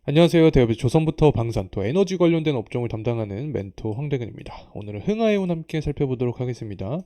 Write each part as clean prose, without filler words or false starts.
안녕하세요. 대업의 조선부터 방산 또 에너지 관련된 업종을 담당하는 멘토 황대근입니다. 오늘은 흥하해운 함께 살펴보도록 하겠습니다.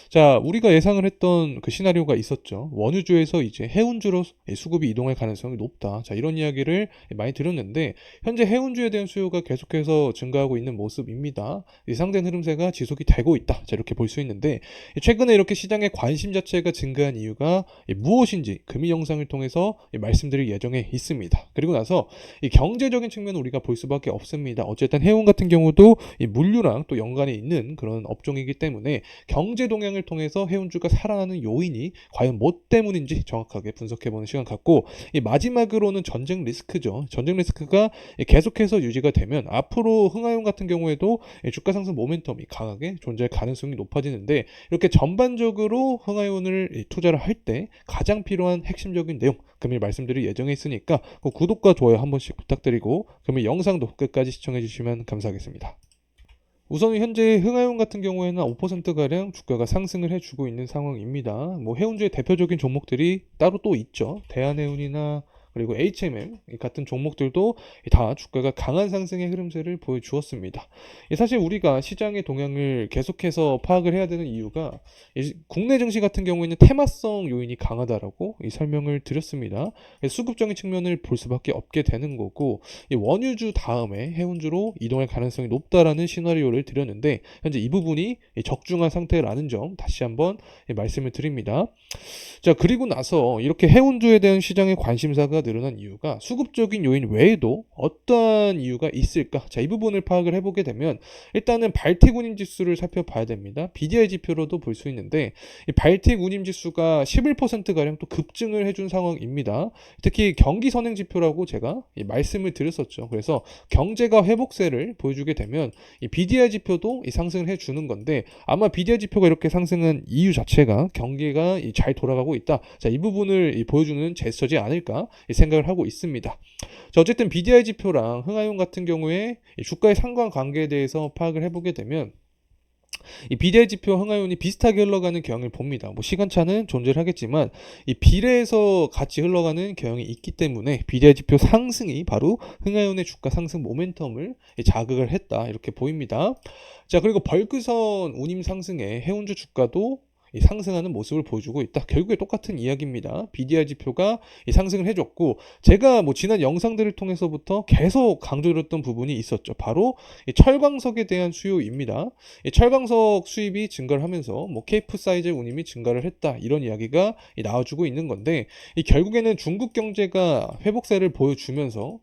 자, 우리가 예상을 했던 그 시나리오가 있었죠. 원유주에서 이제 해운주로 수급이 이동할 가능성이 높다. 자, 이런 이야기를 많이 들었는데 현재 해운주에 대한 수요가 계속해서 증가하고 있는 모습입니다. 예상된 흐름세가 지속이 되고 있다. 자, 이렇게 볼 수 있는데 최근에 이렇게 시장의 관심 자체가 증가한 이유가 무엇인지 금일 영상을 통해서 말씀드릴 예정에 있습니다. 그리고 나서 이 경제적인 측면을 우리가 볼 수밖에 없습니다. 어쨌든 해운 같은 경우도 이 물류랑 또 연관이 있는 그런 업종이기 때문에 경제 동향을 통해서 해운주가 살아나는 요인이 과연 뭐 때문인지 정확하게 분석해보는 시간 갖고, 이 마지막으로는 전쟁 리스크죠. 전쟁 리스크가 계속해서 유지가 되면 앞으로 흥하용 같은 경우에도 주가 상승 모멘텀이 강하게 존재할 가능성이 높아지는데, 이렇게 전반적으로 흥하용을 투자를 할 때 가장 필요한 핵심적인 내용 금일 말씀드릴 예정에 있으니까 구독과 좋아요 한 번씩 부탁드리고, 그러면 영상도 끝까지 시청해 주시면 감사하겠습니다. 우선 현재 흥하용 같은 경우에는 5%가량 주가가 상승을 해주고 있는 상황입니다. 뭐 해운주의 대표적인 종목들이 따로 또 있죠. 대한해운이나 그리고 HMM 같은 종목들도 다 주가가 강한 상승의 흐름세를 보여주었습니다. 사실 우리가 시장의 동향을 계속해서 파악을 해야 되는 이유가 국내 증시 같은 경우에는 테마성 요인이 강하다라고 설명을 드렸습니다. 수급적인 측면을 볼 수밖에 없게 되는 거고, 원유주 다음에 해운주로 이동할 가능성이 높다라는 시나리오를 드렸는데 현재 이 부분이 적중한 상태라는 점 다시 한번 말씀을 드립니다. 자, 그리고 나서 이렇게 해운주에 대한 시장의 관심사가 늘어난 이유가 수급적인 요인 외에도 어떠한 이유가 있을까? 자, 이 부분을 파악을 해보게 되면 일단은 발택 운임 지수를 살펴봐야 됩니다. BDI 지표로도 볼 수 있는데 이 발택 운임 지수가 11%가량 또 급증을 해준 상황입니다. 특히 경기 선행 지표라고 제가 말씀을 드렸었죠. 그래서 경제가 회복세를 보여주게 되면 이 BDI 지표도 상승을 해주는 건데, 아마 BDI 지표가 이렇게 상승한 이유 자체가 경기가 잘 돌아가고 있다. 자, 이 부분을 보여주는 제스처지 않을까 생각을 하고 있습니다. 자, 어쨌든 BDI 지표랑 흥하용 같은 경우에 주가의 상관관계에 대해서 파악을 해보게 되면 이 BDI 지표 흥하용이 비슷하게 흘러가는 경향을 봅니다. 뭐 시간차는 존재를 하겠지만 이 비례해서 같이 흘러가는 경향이 있기 때문에 BDI 지표 상승이 바로 흥하용의 주가 상승 모멘텀을 자극을 했다, 이렇게 보입니다. 자, 그리고 벌크선 운임 상승에 해운주 주가도 상승하는 모습을 보여주고 있다. 결국에 똑같은 이야기입니다. BDI 지표가 상승을 해줬고, 제가 뭐 지난 영상들을 통해서부터 계속 강조드렸던 부분이 있었죠. 바로 철광석에 대한 수요입니다. 철광석 수입이 증가를 하면서 뭐 케이프 사이즈 운임이 증가를 했다, 이런 이야기가 나와주고 있는 건데, 결국에는 중국 경제가 회복세를 보여주면서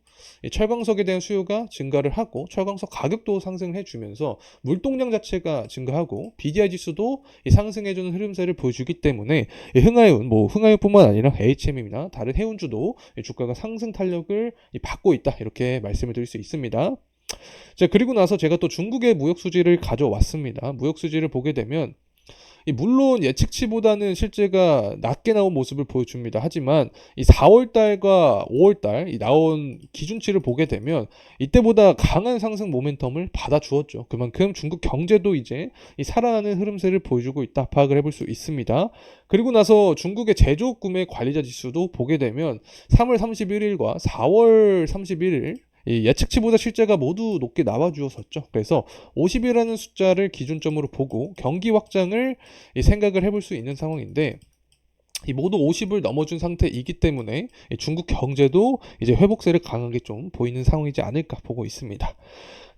철광석에 대한 수요가 증가를 하고 철광석 가격도 상승을 해주면서 물동량 자체가 증가하고 BDI 지수도 상승해주는 흐름세를 보여주기 때문에 흥하해운, 뭐 흥하해운뿐만 아니라 HM이나 다른 해운주도 주가가 상승 탄력을 받고 있다, 이렇게 말씀을 드릴 수 있습니다. 자, 그리고 나서 제가 또 중국의 무역 수지를 가져왔습니다. 무역 수지를 보게 되면 물론 예측치보다는 실제가 낮게 나온 모습을 보여줍니다. 하지만 이 4월달과 5월달 나온 기준치를 보게 되면 이때보다 강한 상승 모멘텀을 받아주었죠. 그만큼 중국 경제도 이제 살아나는 흐름세를 보여주고 있다, 파악을 해볼 수 있습니다. 그리고 나서 중국의 제조업 구매 관리자 지수도 보게 되면 3월 31일과 4월 31일 이 예측치보다 실제가 모두 높게 나와주었었죠. 그래서 50이라는 숫자를 기준점으로 보고 경기 확장을 생각을 해볼 수 있는 상황인데, 이 모두 50을 넘어준 상태이기 때문에 중국 경제도 이제 회복세를 강하게 좀 보이는 상황이지 않을까 보고 있습니다.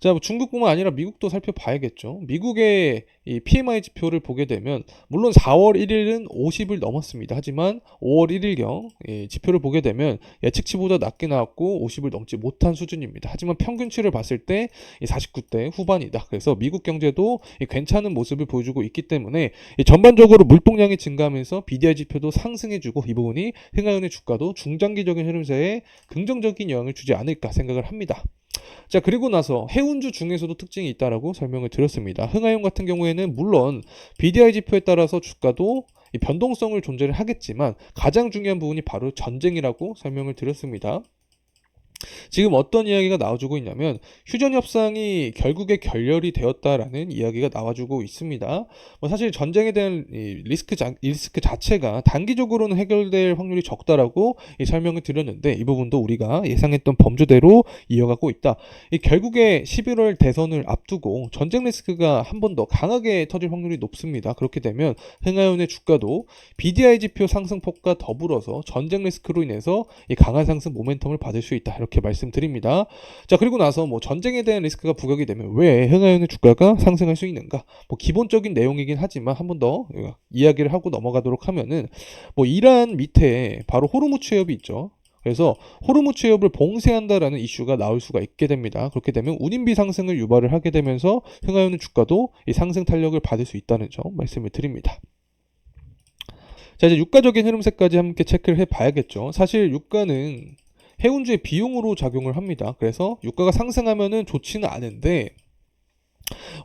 자, 뭐 중국뿐만 아니라 미국도 살펴봐야겠죠. 미국의 이 PMI 지표를 보게 되면 물론 4월 1일은 50을 넘었습니다. 하지만 5월 1일경 지표를 보게 되면 예측치보다 낮게 나왔고 50을 넘지 못한 수준입니다. 하지만 평균치를 봤을 때 49대 후반이다. 그래서 미국 경제도 괜찮은 모습을 보여주고 있기 때문에 전반적으로 물동량이 증가하면서 BDI 지표도 상승해주고, 이 부분이 흥하현의 주가도 중장기적인 흐름세에 긍정적인 영향을 주지 않을까 생각을 합니다. 자, 그리고 나서 해운주 중에서도 특징이 있다라고 설명을 드렸습니다. 흥하용 같은 경우에는 물론 BDI 지표에 따라서 주가도 변동성을 존재를 하겠지만 가장 중요한 부분이 바로 전쟁이라고 설명을 드렸습니다. 지금 어떤 이야기가 나와주고 있냐면 휴전 협상이 결국에 결렬이 되었다라는 이야기가 나와주고 있습니다. 뭐 사실 전쟁에 대한 이 리스크 자체가 단기적으로는 해결될 확률이 적다라고 이 설명을 드렸는데 이 부분도 우리가 예상했던 범주대로 이어가고 있다. 이 결국에 11월 대선을 앞두고 전쟁 리스크가 한 번 더 강하게 터질 확률이 높습니다. 그렇게 되면 흥하연의 주가도 BDI 지표 상승폭과 더불어서 전쟁 리스크로 인해서 이 강한 상승 모멘텀을 받을 수 있다. 이렇게 말씀드립니다. 자, 그리고 나서 뭐 전쟁에 대한 리스크가 부각이 되면 왜 흥하연의 주가가 상승할 수 있는가? 뭐 기본적인 내용이긴 하지만 한 번 더 이야기를 하고 넘어가도록 하면은 뭐 이란 밑에 바로 호르무즈 해협이 있죠. 그래서 호르무즈 해협을 봉쇄한다라는 이슈가 나올 수가 있게 됩니다. 그렇게 되면 운임비 상승을 유발을 하게 되면서 흥하연의 주가도 이 상승 탄력을 받을 수 있다는 점 말씀을 드립니다. 자, 이제 유가적인 흐름세까지 함께 체크를 해봐야겠죠. 사실 유가는 해운주의 비용으로 작용을 합니다. 그래서 유가가 상승하면은 좋지는 않은데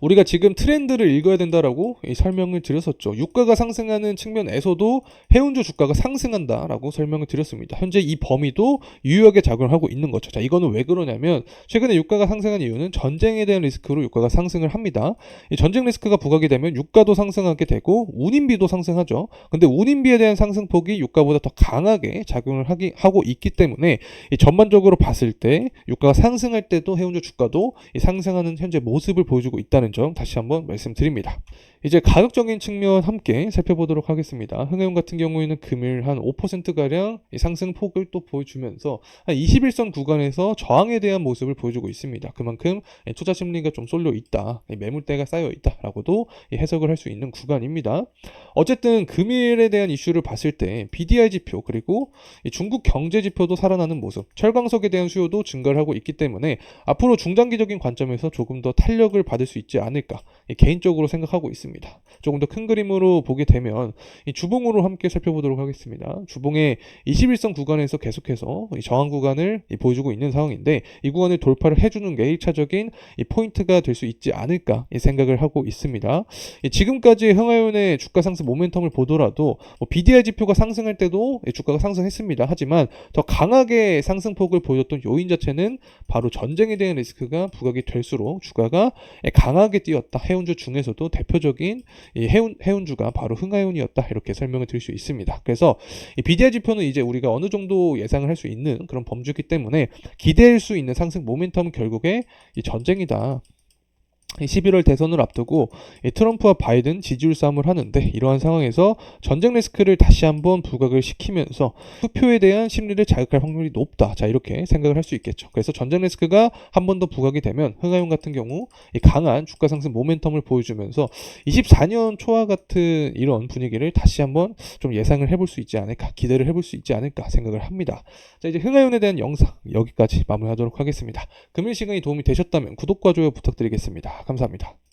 우리가 지금 트렌드를 읽어야 된다라고 설명을 드렸었죠. 유가가 상승하는 측면에서도 해운주 주가가 상승한다라고 설명을 드렸습니다. 현재 이 범위도 유효하게 작용을 하고 있는 거죠. 자, 이거는 왜 그러냐면 최근에 유가가 상승한 이유는 전쟁에 대한 리스크로 유가가 상승을 합니다. 이 전쟁 리스크가 부각이 되면 유가도 상승하게 되고 운임비도 상승하죠. 근데 운임비에 대한 상승폭이 유가보다 더 강하게 작용을 하고 있기 때문에 이 전반적으로 봤을 때 유가가 상승할 때도 해운주 주가도 이 상승하는 현재 모습을 보여주고 있다는 점 다시 한번 말씀드립니다. 이제 가격적인 측면 함께 살펴보도록 하겠습니다. 흥해운 같은 경우에는 금일 한 5%가량 상승폭을 또 보여주면서 한 21선 구간에서 저항에 대한 모습을 보여주고 있습니다. 그만큼 투자 심리가 좀 쏠려 있다, 매물대가 쌓여 있다라고도 해석을 할 수 있는 구간입니다. 어쨌든 금일에 대한 이슈를 봤을 때 BDI 지표 그리고 중국 경제 지표도 살아나는 모습, 철강석에 대한 수요도 증가를 하고 있기 때문에 앞으로 중장기적인 관점에서 조금 더 탄력을 받을 수 있지 않을까 개인적으로 생각하고 있습니다. 조금 더 큰 그림으로 보게 되면 이 주봉으로 함께 살펴보도록 하겠습니다. 주봉의 21선 구간에서 계속해서 이 저항 구간을 보여주고 있는 상황인데 이 구간을 돌파를 해주는 게 1차적인 이 포인트가 될 수 있지 않을까 이 생각을 하고 있습니다. 지금까지 흥하연의 주가 상승 모멘텀을 보더라도 뭐 BDI 지표가 상승할 때도 주가가 상승했습니다. 하지만 더 강하게 상승폭을 보여줬던 요인 자체는 바로 전쟁에 대한 리스크가 부각이 될수록 주가가 강하게 뛰었다. 해운주 중에서도 대표적인 이 해운주가 바로 흥하연이었다. 이렇게 설명을 드릴 수 있습니다. 그래서 이 BDI 지표는 이제 우리가 어느 정도 예상을 할 수 있는 그런 범주이기 때문에 기대할 수 있는 상승 모멘텀은 결국에 이 전쟁이다. 11월 대선을 앞두고 트럼프와 바이든 지지율 싸움을 하는데 이러한 상황에서 전쟁 리스크를 다시 한번 부각을 시키면서 투표에 대한 심리를 자극할 확률이 높다. 자, 이렇게 생각을 할 수 있겠죠. 그래서 전쟁 리스크가 한 번 더 부각이 되면 흥하연 같은 경우 강한 주가 상승 모멘텀을 보여주면서 24년 초와 같은 이런 분위기를 다시 한번 좀 예상을 해볼 수 있지 않을까, 기대를 해볼 수 있지 않을까 생각을 합니다. 자, 이제 흥하연에 대한 영상 여기까지 마무리하도록 하겠습니다. 금일 시간이 도움이 되셨다면 구독과 좋아요 부탁드리겠습니다. 감사합니다.